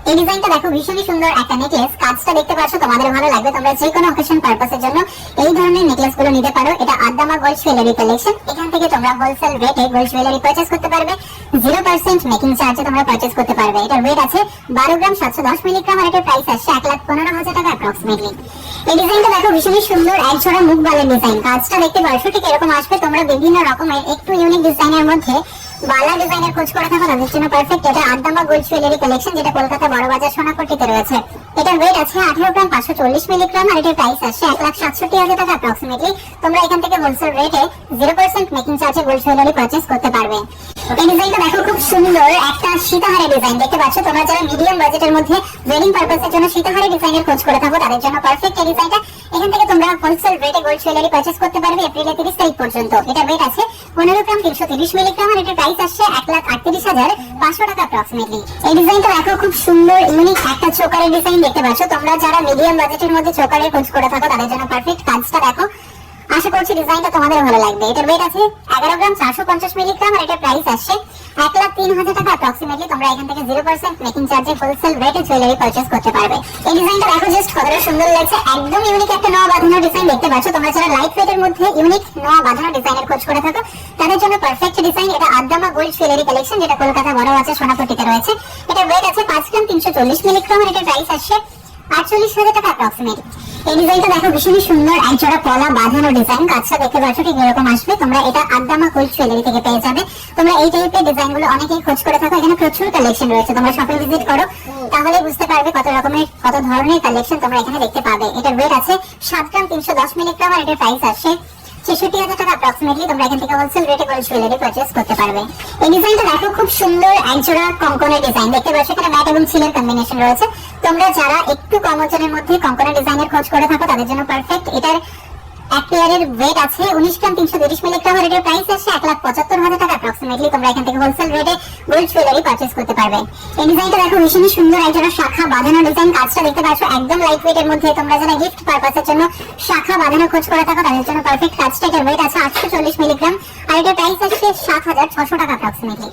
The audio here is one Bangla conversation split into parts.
এই ডিজাইনটা দেখো ভীষণই সুন্দর একটা নেকলেস। কাজটা দেখতে পাচ্ছ, তোমাদের ভালো লাগবে। তোমরা যে কোনো অকেশন পারপাসের জন্য এই ধরনের নেকলেস গুলো নিতে পারো। এটা আদ্দামা গোল্ড জুয়েলারি কালেকশন। এখান থেকে তোমরা হোলসেল রেটে গোল্ড জুয়েলারি পারচেজ করতে পারবে। 0% মেকিং চার্জে তোমরা পারচেজ করতে পারবে। এটার ওয়েট আছে 12 গ্রাম 710 মিলিগ্রাম আর এটার প্রাইস আসছে 1,15,000 টাকা অ্যাপ্রক্সিমেটলি। এই ডিজাইনটা দেখো ভীষণই সুন্দর, এক জোড়া মুখ বালের ডিজাইন। কাজটা দেখতে পাচ্ছ ঠিক এরকম আসবে। তোমরা বিভিন্ন রকমের একটু ইউনিক ডিজাইনের মধ্যে বালা ডিজাইনের খোঁজ করে থাকো, তাদের জন্য পারফেক্ট। এটা আদ্দামা গোল্ড জুয়েলারি কালেকশন, যেটা কলকাতা বড় বাজার সোনাপট্টিতে রয়েছে। এটার ওয়েট আছে 18 গ্রাম 540 মিলিগ্রাম আর এটার প্রাইস আসছে 1,67,000 টাকা অ্যাপ্রক্সিমেটলি। তোমরা এখান থেকে হোলসেল রেটে 0% মেকিং চার্জে গোল্ড জুয়েলারি পারচেজ করতে পারবে। এই ডিজাইনটা দেখো খুব সুন্দর একটা সীতাহারের ডিজাইন। দেখতে পাচ্ছ, তোমরা যারা মিডিয়াম বাজেটের মধ্যে ওয়েডিং পারপাসের জন্য সীতাহারের ডিজাইনের খোঁজ করে থাকো, তাদের জন্য পারফেক্ট এই ডিজাইনটা। এখান থেকে তোমরা হোলসেল রেটে গোল্ড জুয়েলারি পারচেজ করতে পারবে এপ্রিলের 30 তারিখ পর্যন্ত। এটা ওয়েট আছে 15 গ্রাম 330 মিলিগ্রাম আর এটার প্রাইস আসছে 1,38,500 টাকা অ্যাপ্রক্সিমেটলি। এই ডিজাইনটা দেখো খুব সুন্দর ইউনিক একটা চোকারের ডিজাইন। দেখতে পাচ্ছ, তোমরা যারা মিডিয়াম বাজেটের মধ্যে চোকারের খোঁজ করে থাকো, তাদের জন্য পারফেক্ট। কাজটা দেখো, আশা করছি ডিজাইনটা তোমাদের ভালো লাগবে। এটার ওয়েট আছে 11 গ্রাম 450 মিলিগ্রাম আর এটার প্রাইস আসছে 1,03,000 টাকা অ্যাপ্রক্সিমেটলি। তোমরা এখান থেকে 0% মেকিং চার্জে হোলসেল রেটে জুয়েলারি পারচেজ করতে পারবে। এই ডিজাইনটা দেখো জাস্ট কতটা সুন্দর লাগছে। একদম ইউনিক একটা নোয়া বাঁধানো ডিজাইন। দেখতে পাচ্ছ, তোমরা যারা লাইট ওয়েটের মধ্যে ইউনিক নোয়া বাঁধানো ডিজাইনের খোঁজ করে থাকো, তাদের জন্য পারফেক্ট ডিজাইন। এটা আদ্দামা গোল্ড জুয়েলারি কালেকশন, যেটা কলকাতা বড় বাজার সোনাপট্টিতে রয়েছে। এটার ওয়েট আছে 5 গ্রাম 340 মিলিগ্রাম আর এটার প্রাইস আসছে 48,000 টাকা অ্যাপ্রক্সিমেটলি। এই ডিজাইনটা দেখো ভীষণই সুন্দর, এক জোড়া পলা বাঁধানো ডিজাইন। কাজটা দেখতে পাচ্ছ ঠিক এরকম আসবে। তোমরা এটা আদ্দামা গোল্ড জুয়েলারি থেকে পেয়ে যাবে। তোমরা এই টাইপের ডিজাইন গুলো অনেকেই খোঁজ করে থাকো। এখানে প্রচুর কালেকশন রয়েছে। তোমরা শপে ভিজিট করো, তাহলে বুঝতে পারবে কত রকমের কত ধরনের কালেকশন তোমরা এখানে দেখতে পাবে। এটার ওয়েট আছে 7 গ্রাম 310 মিলিগ্রাম আর এটার প্রাইস আসছে 66,000 টাকা অ্যাপ্রক্সিমেটলি। তোমরা এখান থেকে হোলসেল রেটে গোল্ড জুয়েলারি পারচেজ করতে পারবে। এই ডিজাইনটা দেখো খুব সুন্দর, এক জোড়া কঙ্কনের ডিজাইন। দেখতে পাচ্ছ, এখানে ম্যাট এবং সিলের কম্বিনেশন রয়েছে। তোমরা যারা একটু কম ওজনের মধ্যে কঙ্কনের ডিজাইনের খোঁজ করে থাকো, তাদের জন্য পারফেক্ট। এটার এক পেয়ারের ওয়েট আছে 19 গ্রাম 330 মিলিগ্রাম আর এটার প্রাইস আসছে 1,75,000 টাকা অ্যাপ্রক্সিমেটলি। তোমরা এখান থেকে হোলসেল রেটে গোল্ড জুয়েলারি পারচেজ করতে পারবে। এই ডিজাইনটা দেখো ভীষণই সুন্দর, এক জোড়া শাখা বাঁধানো ডিজাইন। কাজটা দেখতে পাচ্ছ একদম লাইট ওয়েটের মধ্যে। তোমরা যারা গিফট পারপাসের জন্য শাখা বাঁধানো খোঁজ করে থাকো, তাদের জন্য পারফেক্ট। কাজটা এটার ওয়েট আছে 840 মিলিগ্রাম আর এটার প্রাইস আসছে 7,600 টাকা অ্যাপ্রক্সিমেটলি।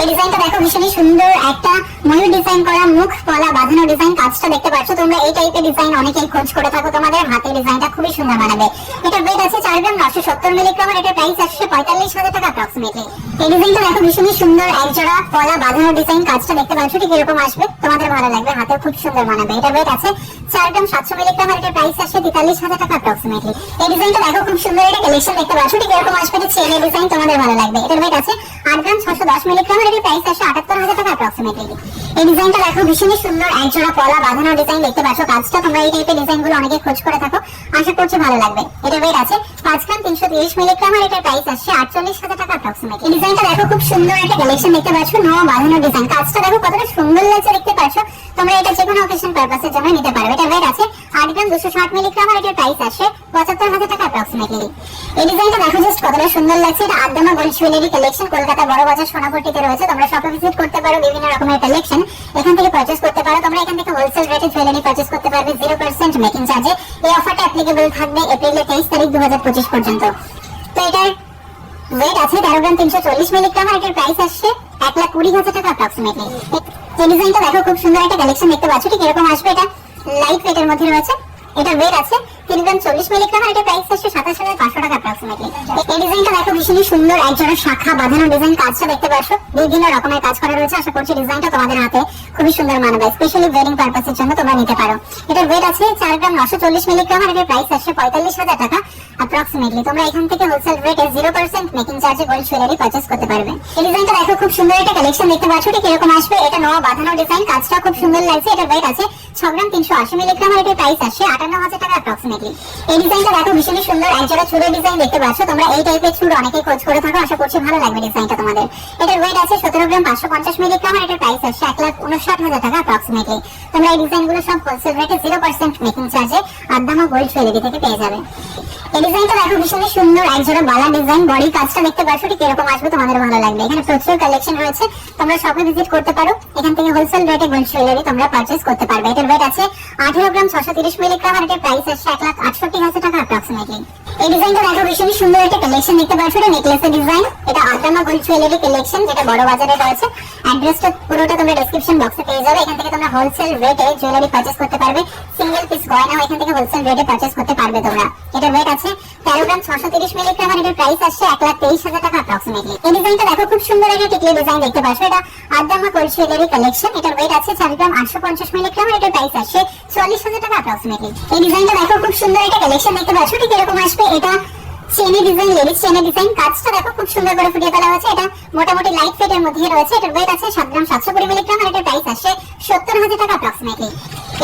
এই ডিজাইনটা দেখো ভীষণই সুন্দর, একটা ময়ূর ডিজাইন করা মুখ পলা বাঁধানো ডিজাইন। কাজটা দেখতে পাচ্ছ, তোমরা এই টাইপের ডিজাইন অনেকেই খোঁজ করে থাকো। তোমাদের হাতের ডিজাইনটা খুবই সুন্দর মানাবে। এটার ওয়েট আছে 4 গ্রাম 970 মিলিগ্রাম আর এটার প্রাইস আসছে 45,000 টাকা অ্যাপ্রক্সিমেটলি। এই ডিজাইনটা দেখো ভীষণই সুন্দর, এক জোড়া পলা বাঁধানো ডিজাইন। কাজটা দেখতে পাচ্ছ ঠিক এরকম আসবে। তোমাদের ভালো লাগবে, হাতে খুব সুন্দর মানাবে। এটার ওয়েট আছে 4 গ্রাম 700 মিলিগ্রাম আর এটার প্রাইস আসছে 43,000 টাকা অ্যাপ্রক্সিমেটলি। এই ডিজাইনটা দেখো খুব সুন্দর, এটা কালেকশন দেখতে পাচ্ছ ঠিক এরকম আসবে। এটা চেনের ডিজাইন, তোমাদের ভালো লাগবে। এটার ওয়েট আছে 8 গ্রাম 610 মিলিগ্রাম আর এটার প্রাইস আসছে 78,000 টাকা অ্যাপ্রক্সিমেটলি। এই ডিজাইনটা দেখো ভীষণই সুন্দর, এক জোড়া পলা বাঁধানো ডিজাইন। দেখতে পাচ্ছ কাজটা, তোমরা এই টাইপের ডিজাইন গুলো অনেকে খোঁজ করে থাকো, আশা করছি ভালো লাগবে। এটার ওয়েট আছে 5 গ্রাম 330 মিলিগ্রাম আর এটার প্রাইস আসছে 48,000 টাকা অ্যাপ্রক্সিমেটলি। এই ডিজাইনটা দেখো খুব সুন্দর একটা কালেকশন। দেখতে পাচ্ছ নোয়া বাঁধানো ডিজাইন। কাজটা দেখো কতটা সুন্দর লাগছে। দেখতে পাচ্ছ, তোমরা এটা যে কোনো অকেশন পারপাসের জন্য নিতে পারবে। এটার ওয়েট আছে 8 গ্রাম 260 মিলিগ্রাম আর এটার প্রাইস আসছে 75,000 টাকা অ্যাপ্রক্সিমেটলি। এই ডিজাইনটা দেখো জাস্ট কতটা সুন্দর লাগছে। এটা আদ্দামা গোল্ড জুয়েলারি কালেকশন, কলকাতা বড় বাজার সোনাপট্টিতে রয়েছে। তোমরা শপে ভিজিট করতে পারো, বিভিন্ন রকমের কালেকশন এখান থেকে পারচেজ করতে পারো। তোমরা এখান থেকে হোলসেল রেটে জুয়েলারি পারচেজ করতে পারবে 0% মেকিং চার্জে। এই অফারটা অ্যাপ্লিকেবল থাকবে এপ্রিলের 23 তারিখ 2025 পর্যন্ত। তো এটার ওয়েট আছে 13 গ্রাম 340 মিলিগ্রাম আর এটার প্রাইস আসছে 1,20,000 টাকা অ্যাপ্রক্সিমেটলি। এই ডিজাইনটা দেখো খুব সুন্দর একটা কালেকশন। দেখতে পাচ্ছ ঠিক এরকম আসবে। এটা লাইট ওয়েটের মধ্যে রয়েছে। এটার ওয়েট আছে 3 গ্রাম 40 মিলিগ্রাম আর এটার প্রাইস আসছে 27,500 টাকা অ্যাপ্রক্সিমেটলি। এই ডিজাইনটা দেখো ভীষণই সুন্দর, এক জোড়া শাখা বাঁধানো ডিজাইন। কাজটা দেখতে পাচ্ছ বিভিন্ন রকমের কাজ করা রয়েছে। আশা করছি ডিজাইনটা তোমাদের হাতে খুবই সুন্দর মানাবে। স্পেশালি ওয়েডিং পারপাসের জন্য তোমরা নিতে পারো। এটার ওয়েট আছে 4 গ্রাম 940 মিলিগ্রাম আর এটার প্রাইস আসছে 45,000 টাকা অ্যাপ্রক্সিমেটলি। তোমরা এখান থেকে হোলসেল রেটে 0% মেকিং চার্জে গোল্ড জুয়েলারি পারচেজ করতে পারবে। এই ডিজাইনটা দেখো খুব সুন্দর একটা কালেকশন। দেখতে পাচ্ছ ঠিক এরকম আসবে। এটা নোয়া বাঁধানো ডিজাইন। কাজটা খুব সুন্দর লাগছে। এটার ওয়েট আছে 6 গ্রাম 380 মিলিগ্রাম আর এটার প্রাইস আসছে 58,000 টাকা অ্যাপ্রক্সিমেটলি। এই ডিজাইনটা দেখো ভীষণই সুন্দর, এক জোড়া চুড়ের ডিজাইন। দেখতে পাচ্ছ, তোমরা এই টাইপের চুড় অনেকেই খোঁজ করে থাকো, আশা করছি ভালো লাগবে ডিজাইনটা তোমাদের। এটার ওয়েট আছে 17 গ্রাম 550 মিলিগ্রাম আর এটার প্রাইস আসছে 1,59,000 টাকা অ্যাপ্রক্সিমেটলি। তোমরা এই ডিজাইনগুলো সব হোলসেল রেটে 0% মেকিং চার্জে আদ্দামা গোল্ড জুয়েলারি থেকে পেয়ে যাবে। এই ডিজাইনটা দেখো ভীষণই সুন্দর, এক জোড়া বালা ডিজাইন। বডি কাজটা দেখতে পাচ্ছ ঠিক এরকম আসবে, তোমাদের ভালো লাগবে। এখানে প্রচুর কালেকশন রয়েছে, তোমরা শপে ভিজিট করতে পারো। এখান থেকে হোলসেল রেটে গোল্ড জুয়েলারি তোমরা পারচেজ করতে পারবে। এটার ওয়েট আছে 18 গ্রাম 630 মিলিগ্রাম আর এটার প্রাইস আসছে 1,68,000 টাকা অ্যাপ্রক্সিমেটলি। এই ডিজাইনটা দেখো ভীষণ সুন্দর একটা কালেকশন দেখতে পাচ্ছ, এটা নেকলেসের ডিজাইন। এটা আদামা গোল্ড জুয়েলারি কালেকশন, যেটা বড় বাজারে রয়েছে। অ্যাড্রেসটা পুরোটা তোমরা ডেসক্রিপশন বক্সে পেয়ে যাবে। এখান থেকে তোমরা হোলসেল রেটে জুয়েলারি পারচেজ করতে পারবে। সিঙ্গেল পিস গয়নাও এখান থেকে হোলসেল রেটে পারচেজ করতে পারবে তোমরা। এটা ওয়েট আছে 13 গ্রাম 630 মিলিগ্রাম আর এটার প্রাইস আসছে 1,23,000 টাকা অ্যাপ্রক্সিমেটলি। এই ডিজাইনটা দেখো খুব সুন্দর একটা টিকলি ডিজাইন দেখতে পাচ্ছ, এটা আদামা গোল্ড জুয়েলারি কালেকশন। এটার ওয়েট আছে 4 গ্রাম 850 মিলিগ্রাম আর এটার প্রাইস আসছে 44,000 টাকা অ্যাপ্রক্সিমেটলি। এই ডিজাইনটা দেখো খুব সুন্দর একটা কালেকশন দেখতে পাচ্ছ, ঠিক এরকম আসবে। এটা চেনের ডিজাইন, লেডিস চেনের ডিজাইন। কাজটা দেখো খুব সুন্দর করে ফুটিয়ে তোলা হয়েছে। এটা মোটামুটি লাইট ফিটের মধ্যে রয়েছে। এটার ওয়েট আছে 7 গ্রাম 720 মিলিগ্রাম আর এটার প্রাইস আসছে 70,000 টাকা অ্যাপ্রক্সিমেটলি।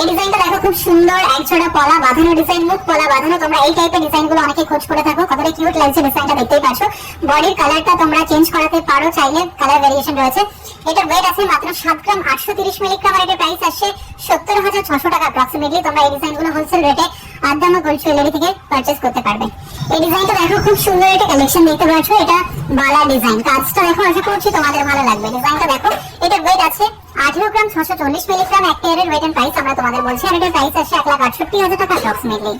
এই ডিজাইনটা দেখো খুব সুন্দর, এক জোড়া পলা বাঁধানো ডিজাইন, মুখ পলা বাঁধানো। তোমরা এই টাইপের ডিজাইনগুলো অনেকে খোঁজ করে থাকো, কতটা কিউট লাগছে ডিজাইনটা দেখতেই পাচ্ছ। বডির কালারটা তোমরা চেঞ্জ করাতে পারো চাইলে, কালার ভেরিয়েশন রয়েছে। এটার ওয়েট আছে মাত্র 7 গ্রাম 830 মিলিগ্রাম আর এটার প্রাইস আসছে 70,600 টাকা অ্যাপ্রক্সিমেটলি। তোমরা এই ডিজাইনগুলো হোলসেল রেটে আদামা গোল্ড জুয়েলারি থেকে পারচেজ করতে পারবে। এই ডিজাইনটা দেখো খুব সুন্দর একটা কালেকশন দেখতে পাচ্ছ, এটা বালা ডিজাইন। কাজটা দেখো, আশা করছি তোমাদের ভালো লাগবে। ডিজাইনটা দেখো, এটার ওয়েট আছে 18 গ্রাম 640 মিলিগ্রাম। একটা এর ওয়েট এন্ড প্রাইস আমরা তোমাদের বলছি আর এটার প্রাইস আসছে 1,68,000 টাকা অ্যাপ্রক্সিমেটলি।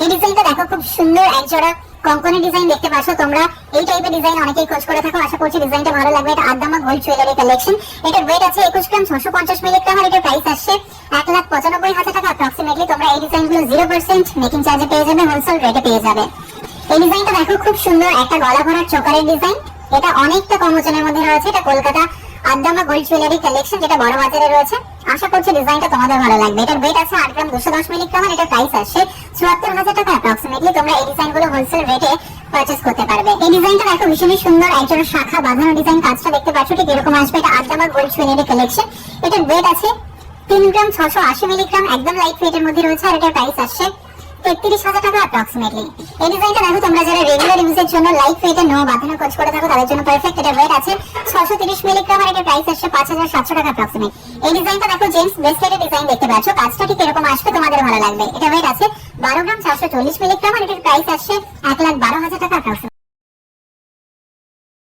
এই ডিজাইনটা দেখো খুব সুন্দর, এক জোড়া কঙ্কনি ডিজাইন দেখতে পাচ্ছ। তোমরা এই টাইপের ডিজাইন অনেকেই খোঁজ করে থাকো, আশা করছি ডিজাইনটা ভালো লাগবে। এটা আদামা গোল্ড জুয়েলারি কালেকশন। এটার ওয়েট আছে 21 গ্রাম 650 মিলিগ্রাম আর এটার প্রাইস আসছে 1,95,000 টাকা অ্যাপ্রক্সিমেটলি। তোমরা এই ডিজাইনগুলো 0% মেকিং চার্জে পেয়ে যাবে, হোলসেল রেটে পেয়ে যাবে। এই ডিজাইনটা দেখো খুব সুন্দর, একটা গলা ভরার চোকারের ডিজাইন। এটা অনেকটা কম ওজনের মধ্যে রয়েছে। এটা কলকাতা আদামা গোল্ড জুয়েলারি কালেকশন, যেটা বড় বাজারে রয়েছে। আশা করছি ডিজাইনটা তোমাদের ভালো লাগবে। এটার ওয়েট আছে 8 গ্রাম 210 মিলিগ্রাম আর এটার প্রাইস আসছে 74,000 টাকা অ্যাপ্রক্সিমেটলি। তোমরা এই ডিজাইনগুলো হোলসেল রেটে পারচেজ করতে পারবে। এই ডিজাইনটা দেখো ভীষণ সুন্দর, একজন শাখা বাঁধানো ডিজাইন। কাজটা দেখতে পাচ্ছ ঠিক এরকম আসবে। এটা আদামা গোল্ড জুয়েলারি কালেকশন। এটার ওয়েট আছে 3 গ্রাম 680 মিলিগ্রাম, একদম লাইট ওয়েটের মধ্যে রয়েছে আর এটার প্রাইস আসছে 33,000 টাকা অ্যাপ্রক্সিমেটলি। এই ডিজাইনটা দেখো, তোমরা যারা রেগুলার ইউজের জন্য লাইট ওয়েটে নো বাঁধানো খোঁজ করে থাকো তাদের জন্য পারফেক্ট। এটা ওয়েট আছে 630 মিলিগ্রাম আর এটার প্রাইস আসছে 5,700 টাকা অ্যাপ্রক্সিমেট। এই ডিজাইনটা দেখো জেন্টস ব্রেসলেটের ডিজাইন দেখতে পাচ্ছ। কাজটা ঠিক এরকম আসবে, তোমাদের ভালো লাগবে। এটা ওয়েট আছে 12 গ্রাম 440 মিলিগ্রাম আর এটার প্রাইস আসছে